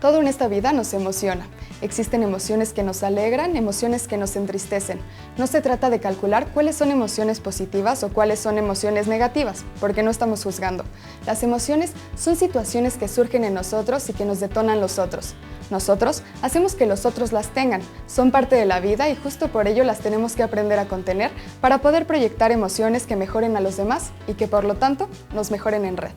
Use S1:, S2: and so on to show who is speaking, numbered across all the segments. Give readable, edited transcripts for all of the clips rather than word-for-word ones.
S1: Todo en esta vida nos emociona. Existen emociones que nos alegran, emociones que nos entristecen. No se trata de calcular cuáles son emociones positivas o cuáles son emociones negativas, porque no estamos juzgando. Las emociones son situaciones que surgen en nosotros y que nos detonan los otros. Nosotros hacemos que los otros las tengan, son parte de la vida y justo por ello las tenemos que aprender a contener para poder proyectar emociones que mejoren a los demás y que por lo tanto nos mejoren en red.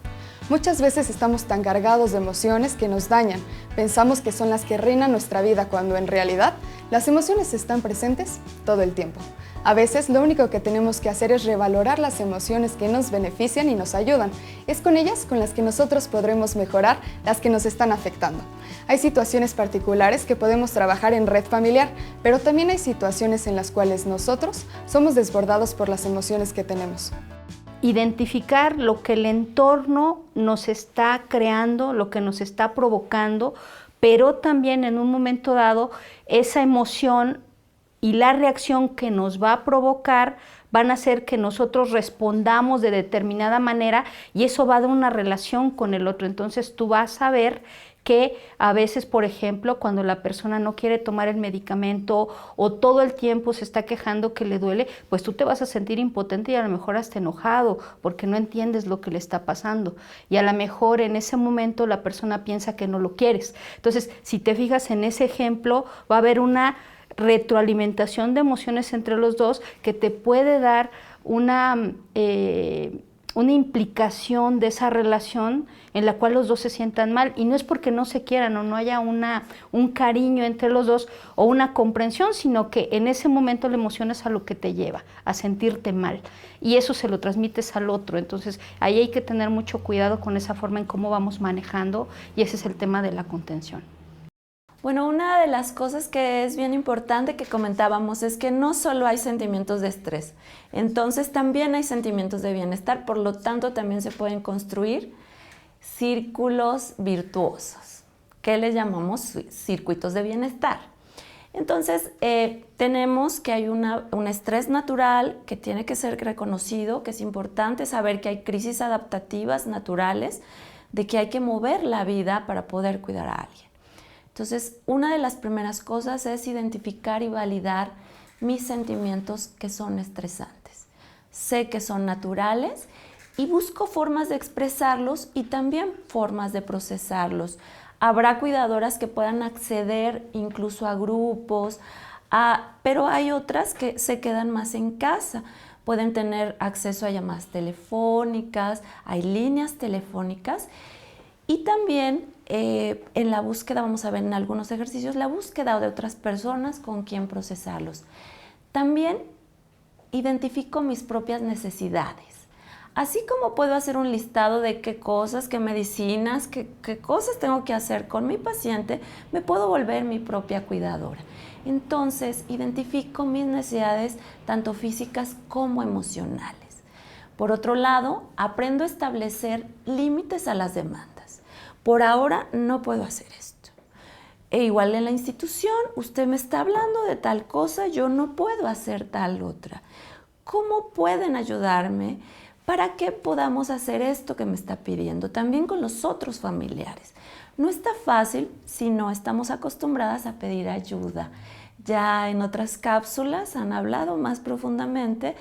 S1: Muchas veces estamos tan cargados de emociones que nos dañan, pensamos que son las que reinan nuestra vida cuando en realidad las emociones están presentes todo el tiempo. A veces lo único que tenemos que hacer es revalorar las emociones que nos benefician y nos ayudan. Es con ellas con las que nosotros podremos mejorar las que nos están afectando. Hay situaciones particulares que podemos trabajar en red familiar, pero también hay situaciones en las cuales nosotros somos desbordados por las emociones que tenemos.
S2: Identificar lo que el entorno nos está creando, lo que nos está provocando, pero también en un momento dado esa emoción y la reacción que nos va a provocar van a hacer que nosotros respondamos de determinada manera y eso va a dar una relación con el otro. Entonces tú vas a ver que a veces, por ejemplo, cuando la persona no quiere tomar el medicamento o todo el tiempo se está quejando que le duele, pues tú te vas a sentir impotente y a lo mejor hasta enojado porque no entiendes lo que le está pasando. Y a lo mejor en ese momento la persona piensa que no lo quieres. Entonces, si te fijas en ese ejemplo, va a haber una retroalimentación de emociones entre los dos que te puede dar una implicación de esa relación en la cual los dos se sientan mal, y no es porque no se quieran o no haya un cariño entre los dos o una comprensión, sino que en ese momento la emoción es a lo que te lleva, a sentirte mal, y eso se lo transmites al otro. Entonces ahí hay que tener mucho cuidado con esa forma en cómo vamos manejando, y ese es el tema de la contención.
S3: Bueno, una de las cosas que es bien importante que comentábamos es que no solo hay sentimientos de estrés, entonces también hay sentimientos de bienestar, por lo tanto también se pueden construir círculos virtuosos, que les llamamos circuitos de bienestar. Entonces, tenemos que hay un estrés natural que tiene que ser reconocido, que es importante saber que hay crisis adaptativas naturales, de que hay que mover la vida para poder cuidar a alguien. Entonces, una de las primeras cosas es identificar y validar mis sentimientos que son estresantes. Sé que son naturales y busco formas de expresarlos y también formas de procesarlos. Habrá cuidadoras que puedan acceder incluso a grupos, pero hay otras que se quedan más en casa. Pueden tener acceso a llamadas telefónicas, hay líneas telefónicas y también en la búsqueda, vamos a ver en algunos ejercicios, la búsqueda de otras personas con quien procesarlos. También identifico mis propias necesidades. Así como puedo hacer un listado de qué cosas, qué medicinas, qué cosas tengo que hacer con mi paciente, me puedo volver mi propia cuidadora. Entonces, identifico mis necesidades tanto físicas como emocionales. Por otro lado, aprendo a establecer límites a las demandas. Por ahora no puedo hacer esto. E igual en la institución, usted me está hablando de tal cosa, yo no puedo hacer tal otra. ¿Cómo pueden ayudarme para que podamos hacer esto que me está pidiendo? También con los otros familiares. No está fácil si no estamos acostumbradas a pedir ayuda. Ya en otras cápsulas han hablado más profundamente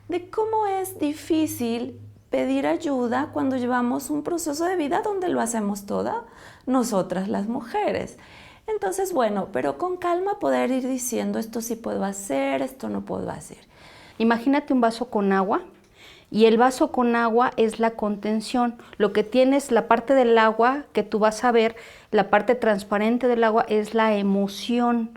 S3: de cómo es difícil pedir ayuda cuando llevamos un proceso de vida donde lo hacemos todas nosotras las mujeres. Entonces, bueno, pero con calma poder ir diciendo esto sí puedo hacer, esto no puedo hacer.
S2: Imagínate un vaso con agua y el vaso con agua es la contención. Lo que tienes, la parte del agua que tú vas a ver, la parte transparente del agua es la emoción.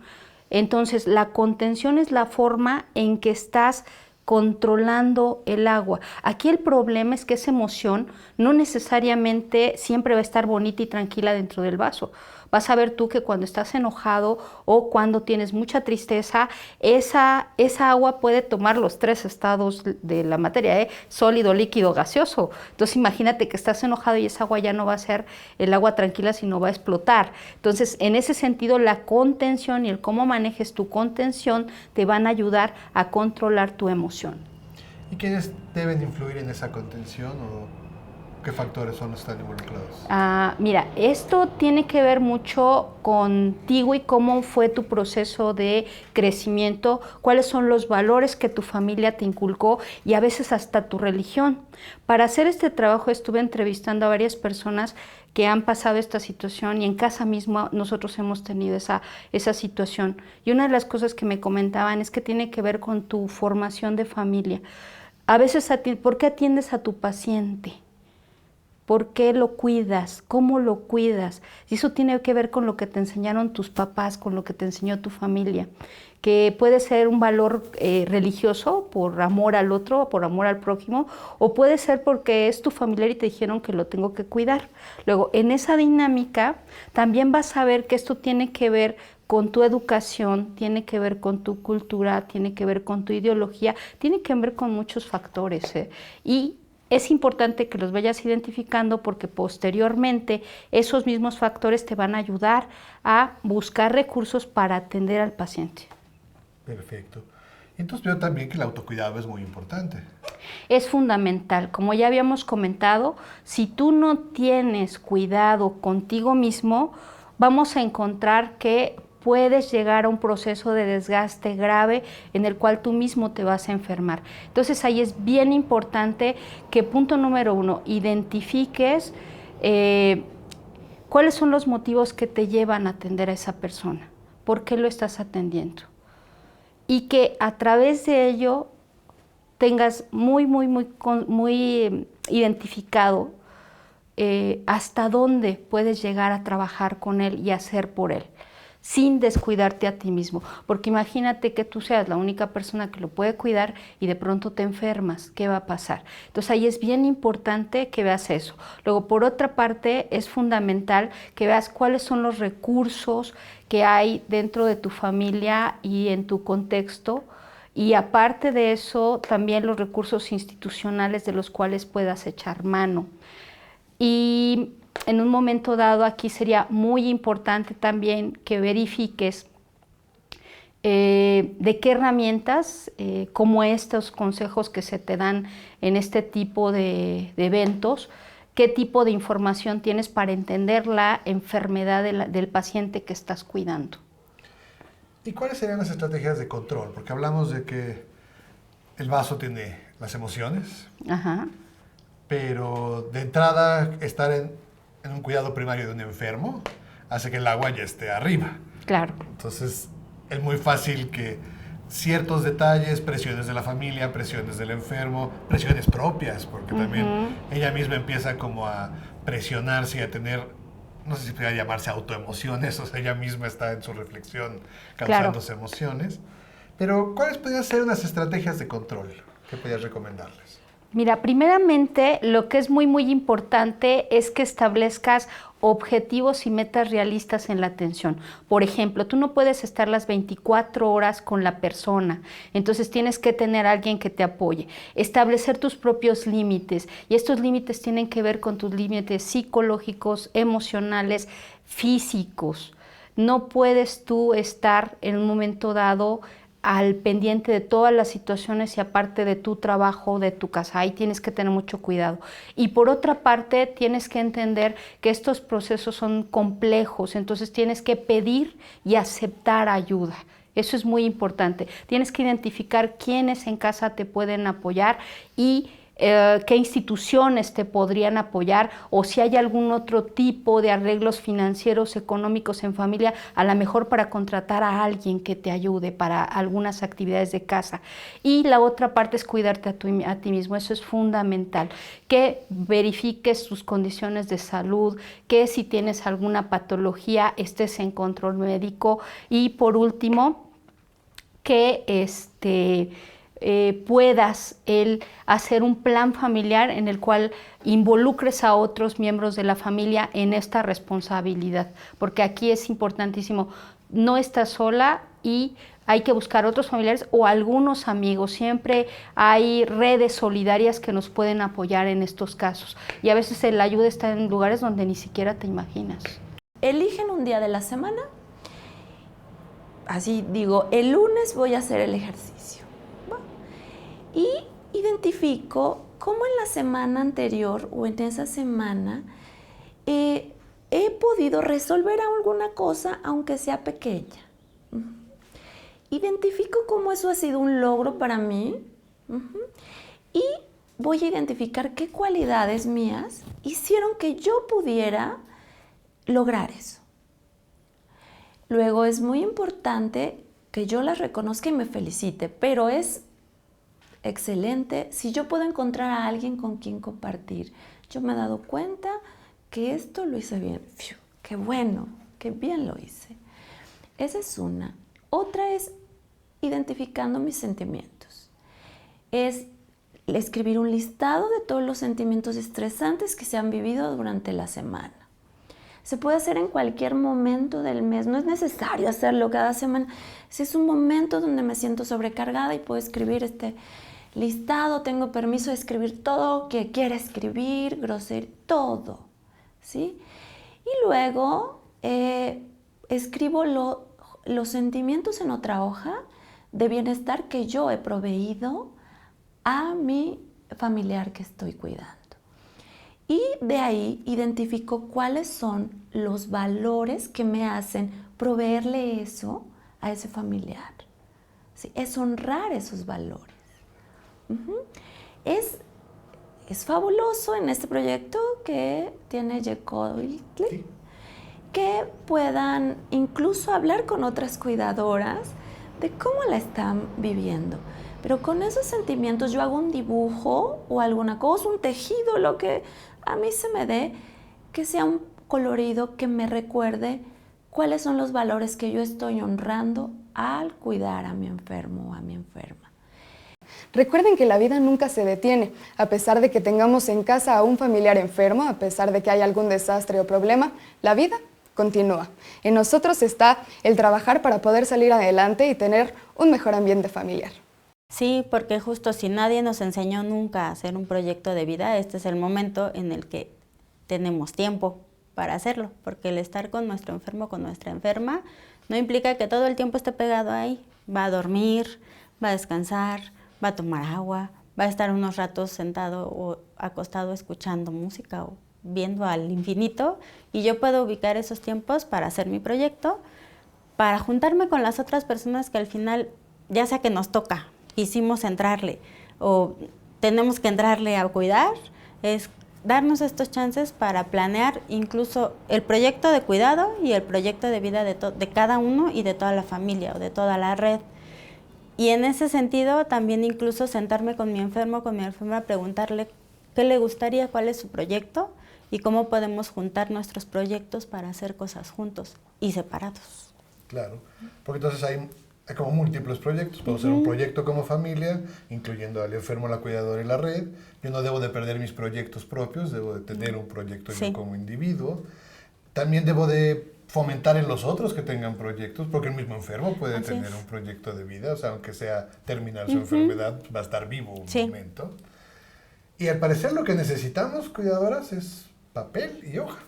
S2: Entonces, la contención es la forma en que estás controlando el agua. Aquí el problema es que esa emoción no necesariamente siempre va a estar bonita y tranquila dentro del vaso. Vas a ver tú que cuando estás enojado o cuando tienes mucha tristeza, esa agua puede tomar los tres estados de la materia, sólido, líquido, gaseoso. Entonces imagínate que estás enojado y esa agua ya no va a ser el agua tranquila, sino va a explotar. Entonces, en ese sentido, la contención y el cómo manejes tu contención te van a ayudar a controlar tu emoción.
S4: ¿Y quiénes deben influir en esa contención o qué factores son los que están involucrados?
S2: Mira, esto tiene que ver mucho contigo y cómo fue tu proceso de crecimiento, cuáles son los valores que tu familia te inculcó y a veces hasta tu religión. Para hacer este trabajo estuve entrevistando a varias personas que han pasado esta situación y en casa misma nosotros hemos tenido esa situación. Y una de las cosas que me comentaban es que tiene que ver con tu formación de familia. A veces, ¿por qué atiendes a tu paciente? ¿Por qué lo cuidas? ¿Cómo lo cuidas? Y eso tiene que ver con lo que te enseñaron tus papás, con lo que te enseñó tu familia, que puede ser un valor religioso por amor al otro, por amor al prójimo, o puede ser porque es tu familiar y te dijeron que lo tengo que cuidar. Luego, en esa dinámica, también vas a ver que esto tiene que ver con tu educación, tiene que ver con tu cultura, tiene que ver con tu ideología, tiene que ver con muchos factores, y es importante que los vayas identificando porque posteriormente esos mismos factores te van a ayudar a buscar recursos para atender al paciente.
S4: Perfecto. Entonces veo también que el autocuidado es muy importante.
S2: Es fundamental. Como ya habíamos comentado, si tú no tienes cuidado contigo mismo, vamos a encontrar que puedes llegar a un proceso de desgaste grave en el cual tú mismo te vas a enfermar. Entonces ahí es bien importante que, punto número 1, identifiques cuáles son los motivos que te llevan a atender a esa persona, por qué lo estás atendiendo y que a través de ello tengas muy identificado hasta dónde puedes llegar a trabajar con él y hacer por él, sin descuidarte a ti mismo, porque imagínate que tú seas la única persona que lo puede cuidar y de pronto te enfermas, ¿qué va a pasar? Entonces ahí es bien importante que veas eso. Luego, por otra parte, es fundamental que veas cuáles son los recursos que hay dentro de tu familia y en tu contexto, y aparte de eso, también los recursos institucionales de los cuales puedas echar mano. Y en un momento dado aquí sería muy importante también que verifiques de qué herramientas, como estos consejos que se te dan en este tipo de eventos, qué tipo de información tienes para entender la enfermedad del paciente que estás cuidando.
S4: ¿Y cuáles serían las estrategias de control? Porque hablamos de que el vaso tiene las emociones,
S2: Ajá.
S4: pero de entrada estar en un cuidado primario de un enfermo hace que el agua ya esté arriba.
S2: Claro.
S4: Entonces es muy fácil que ciertos detalles, presiones de la familia, presiones del enfermo, presiones propias, porque también ella misma empieza como a presionarse y a tener, no sé si puede llamarse autoemociones, o sea, ella misma está en su reflexión causándose emociones. Pero ¿cuáles podrían ser unas estrategias de control que podrías recomendarles?
S2: Mira, primeramente lo que es muy importante es que establezcas objetivos y metas realistas en la atención. Por ejemplo, tú no puedes estar las 24 horas con la persona, entonces tienes que tener a alguien que te apoye. Establecer tus propios límites, y estos límites tienen que ver con tus límites psicológicos, emocionales, físicos. No puedes tú estar en un momento dado al pendiente de todas las situaciones y aparte de tu trabajo, de tu casa. Ahí tienes que tener mucho cuidado. Y por otra parte, tienes que entender que estos procesos son complejos, entonces tienes que pedir y aceptar ayuda. Eso es muy importante. Tienes que identificar quiénes en casa te pueden apoyar y qué instituciones te podrían apoyar, o si hay algún otro tipo de arreglos financieros, económicos en familia, a lo mejor para contratar a alguien que te ayude para algunas actividades de casa. Y la otra parte es cuidarte a ti mismo, eso es fundamental, que verifiques tus condiciones de salud, que si tienes alguna patología estés en control médico, y por último, que puedas hacer un plan familiar en el cual involucres a otros miembros de la familia en esta responsabilidad, porque aquí es importantísimo, no estás sola y hay que buscar otros familiares o algunos amigos. Siempre hay redes solidarias que nos pueden apoyar en estos casos, y a veces la ayuda está en lugares donde ni siquiera te imaginas.
S3: Eligen un día de la semana, así digo, el lunes voy a hacer el ejercicio. Y identifico cómo en la semana anterior o en esa semana he podido resolver alguna cosa, aunque sea pequeña. Identifico cómo eso ha sido un logro para mí y voy a identificar qué cualidades mías hicieron que yo pudiera lograr eso. Luego es muy importante que yo las reconozca y me felicite, pero es excelente si yo puedo encontrar a alguien con quien compartir. Yo me he dado cuenta que esto lo hice bien. ¡Fiu! ¡Qué bueno! ¡Qué bien lo hice! Esa es una. Otra es identificando mis sentimientos. Es escribir un listado de todos los sentimientos estresantes que se han vivido durante la semana. Se puede hacer en cualquier momento del mes, no es necesario hacerlo cada semana. Si es un momento donde me siento sobrecargada y puedo escribir este listado, tengo permiso de escribir todo que quiera escribir, grosería, todo, ¿sí? Y luego escribo los sentimientos en otra hoja de bienestar que yo he proveído a mi familiar que estoy cuidando. Y de ahí identifico cuáles son los valores que me hacen proveerle eso a ese familiar. ¿Sí? Es honrar esos valores. Es fabuloso en este proyecto que tiene Yecotli, sí, que puedan incluso hablar con otras cuidadoras de cómo la están viviendo. Pero con esos sentimientos yo hago un dibujo o alguna cosa, un tejido, lo que a mí se me dé, que sea un colorido que me recuerde cuáles son los valores que yo estoy honrando al cuidar a mi enfermo o a mi enferma.
S1: Recuerden que la vida nunca se detiene, a pesar de que tengamos en casa a un familiar enfermo, a pesar de que haya algún desastre o problema, la vida continúa. En nosotros está el trabajar para poder salir adelante y tener un mejor ambiente familiar.
S5: Sí, porque justo si nadie nos enseñó nunca a hacer un proyecto de vida, este es el momento en el que tenemos tiempo para hacerlo, porque el estar con nuestro enfermo, con nuestra enferma, no implica que todo el tiempo esté pegado ahí. Va a dormir, va a descansar, va a tomar agua, va a estar unos ratos sentado o acostado escuchando música o viendo al infinito, y yo puedo ubicar esos tiempos para hacer mi proyecto, para juntarme con las otras personas que al final, ya sea que nos toca, quisimos entrarle o tenemos que entrarle a cuidar, es darnos estos chances para planear incluso el proyecto de cuidado y el proyecto de vida de cada uno y de toda la familia o de toda la red. Y en ese sentido también incluso sentarme con mi enfermo, con mi enferma, preguntarle qué le gustaría, cuál es su proyecto y cómo podemos juntar nuestros proyectos para hacer cosas juntos y separados.
S4: Claro, porque entonces hay como múltiples proyectos. Puedo hacer un proyecto como familia, incluyendo al enfermo, la cuidadora y la red. Yo no debo de perder mis proyectos propios, debo de tener un proyecto yo como individuo. También debo de fomentar en los otros que tengan proyectos, porque el mismo enfermo puede tener un proyecto de vida, o sea, aunque sea terminar su enfermedad, va a estar vivo un momento. Y al parecer lo que necesitamos, cuidadoras, es papel y hoja.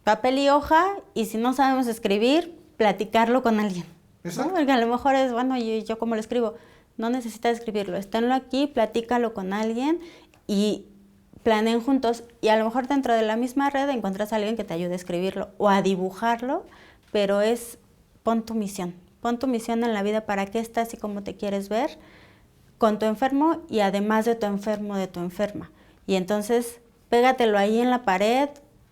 S5: Papel y hoja, y si no sabemos escribir, platicarlo con alguien.
S4: Exacto.
S5: ¿No? Porque a lo mejor es, bueno, yo como lo escribo, no necesitas escribirlo, esténlo aquí, platícalo con alguien y planeen juntos. Y a lo mejor dentro de la misma red encuentras a alguien que te ayude a escribirlo o a dibujarlo, pero pon tu misión en la vida, para qué estás y cómo te quieres ver con tu enfermo y además de tu enfermo, de tu enferma. Y entonces pégatelo ahí en la pared,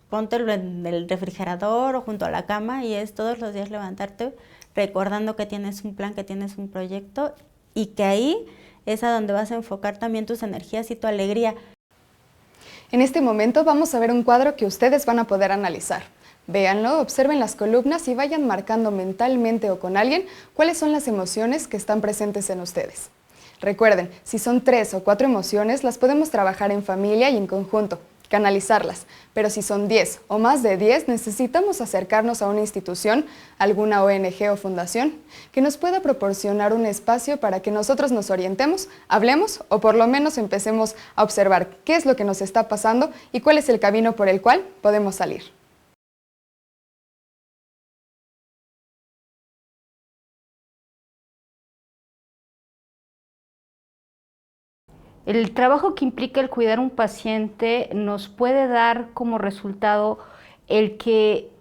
S5: póntelo en el refrigerador o junto a la cama, y es todos los días levantarte recordando que tienes un plan, que tienes un proyecto, y que ahí es a donde vas a enfocar también tus energías y tu alegría.
S1: En este momento vamos a ver un cuadro que ustedes van a poder analizar. Véanlo, observen las columnas y vayan marcando mentalmente o con alguien cuáles son las emociones que están presentes en ustedes. Recuerden, si son 3 o 4 emociones, las podemos trabajar en familia y en conjunto, canalizarlas, pero si son 10 o más de 10, necesitamos acercarnos a una institución, alguna ONG o fundación, que nos pueda proporcionar un espacio para que nosotros nos orientemos, hablemos o por lo menos empecemos a observar qué es lo que nos está pasando y cuál es el camino por el cual podemos salir.
S2: El trabajo que implica el cuidar a un paciente nos puede dar como resultado el que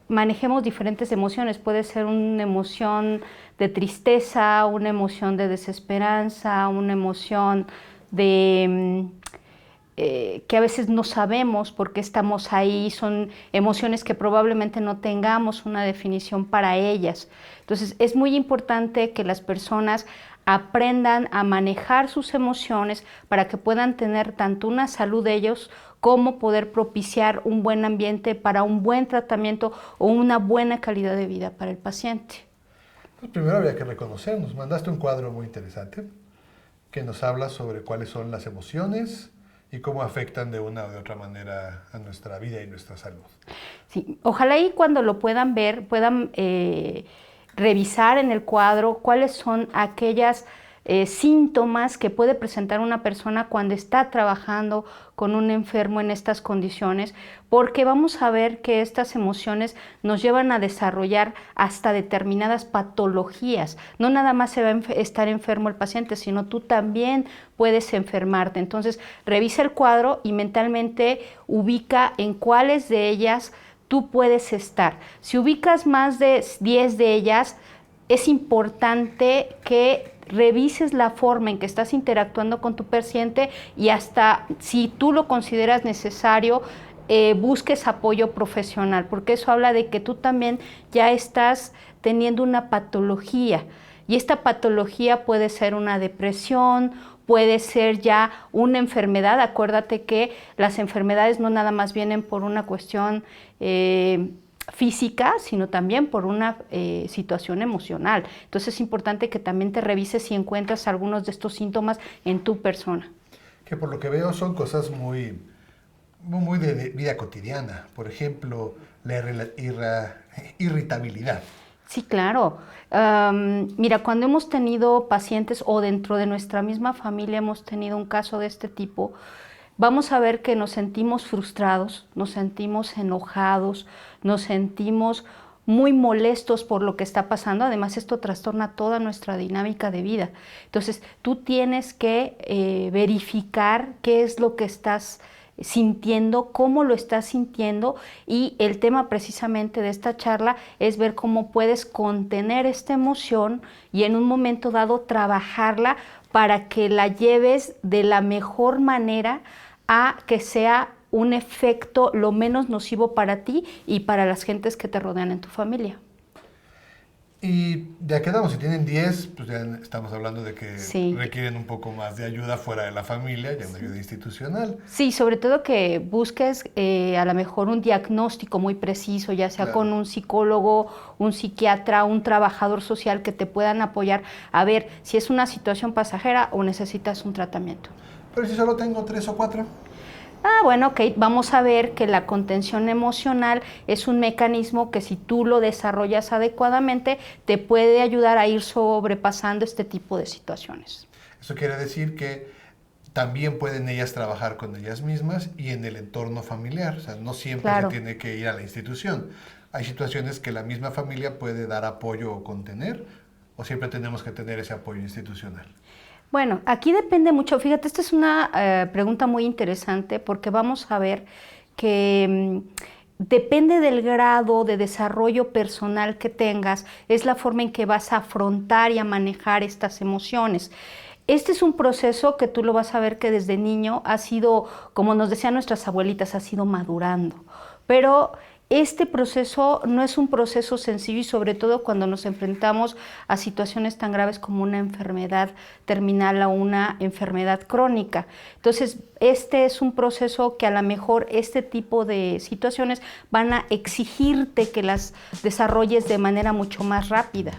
S2: manejemos diferentes emociones. Puede ser una emoción de tristeza, una emoción de desesperanza, una emoción de que a veces no sabemos por qué estamos ahí, son emociones que probablemente no tengamos una definición para ellas. Entonces es muy importante que las personas aprendan a manejar sus emociones para que puedan tener tanto una salud de ellos como poder propiciar un buen ambiente para un buen tratamiento o una buena calidad de vida para el paciente.
S4: Pues primero había que reconocernos. Mandaste un cuadro muy interesante que nos habla sobre cuáles son las emociones y cómo afectan de una o de otra manera a nuestra vida y nuestra salud.
S2: Sí, ojalá y cuando lo puedan ver, puedan revisar en el cuadro cuáles son aquellas síntomas que puede presentar una persona cuando está trabajando con un enfermo en estas condiciones, porque vamos a ver que estas emociones nos llevan a desarrollar hasta determinadas patologías. No nada más se va a estar enfermo el paciente, sino tú también puedes enfermarte. Entonces, revisa el cuadro y mentalmente ubica en cuáles de ellas tú puedes estar. Si ubicas más de 10 de ellas, es importante que revises la forma en que estás interactuando con tu paciente y hasta si tú lo consideras necesario, busques apoyo profesional, porque eso habla de que tú también ya estás teniendo una patología y esta patología puede ser una depresión, puede ser ya una enfermedad. Acuérdate que las enfermedades no nada más vienen por una cuestión física, sino también por una situación emocional. Entonces es importante que también te revises si encuentras algunos de estos síntomas en tu persona.
S4: Que por lo que veo son cosas muy de vida cotidiana. Por ejemplo, la irritabilidad.
S2: Sí, claro. Mira, cuando hemos tenido pacientes o dentro de nuestra misma familia hemos tenido un caso de este tipo, vamos a ver que nos sentimos frustrados, nos sentimos enojados, nos sentimos muy molestos por lo que está pasando. Además, esto trastorna toda nuestra dinámica de vida. Entonces, tú tienes que verificar qué es lo que estás sintiendo, cómo lo estás sintiendo, y el tema precisamente de esta charla es ver cómo puedes contener esta emoción y en un momento dado trabajarla para que la lleves de la mejor manera a que sea un efecto lo menos nocivo para ti y para las gentes que te rodean en tu familia.
S4: Y ya quedamos, si tienen 10, pues ya estamos hablando de que
S2: sí,
S4: requieren un poco más de ayuda fuera de la familia, ya una ayuda institucional.
S2: Sí, sobre todo que busques a lo mejor un diagnóstico muy preciso, ya sea con un psicólogo, un psiquiatra, un trabajador social que te puedan apoyar a ver si es una situación pasajera o necesitas un tratamiento.
S4: Pero si solo tengo 3 o 4.
S2: Bueno, ok, vamos a ver que la contención emocional es un mecanismo que si tú lo desarrollas adecuadamente te puede ayudar a ir sobrepasando este tipo de situaciones.
S4: Eso quiere decir que también pueden ellas trabajar con ellas mismas y en el entorno familiar. O sea, no siempre se tiene que ir a la institución. Hay situaciones que la misma familia puede dar apoyo o contener, o siempre tenemos que tener ese apoyo institucional.
S2: Bueno, aquí depende mucho. Fíjate, esta es una pregunta muy interesante porque vamos a ver que depende del grado de desarrollo personal que tengas, es la forma en que vas a afrontar y a manejar estas emociones. Este es un proceso que tú lo vas a ver que desde niño ha sido, como nos decían nuestras abuelitas, ha sido madurando. Pero este proceso no es un proceso sencillo y sobre todo cuando nos enfrentamos a situaciones tan graves como una enfermedad terminal o una enfermedad crónica. Entonces, este es un proceso que a lo mejor este tipo de situaciones van a exigirte que las desarrolles de manera mucho más rápida.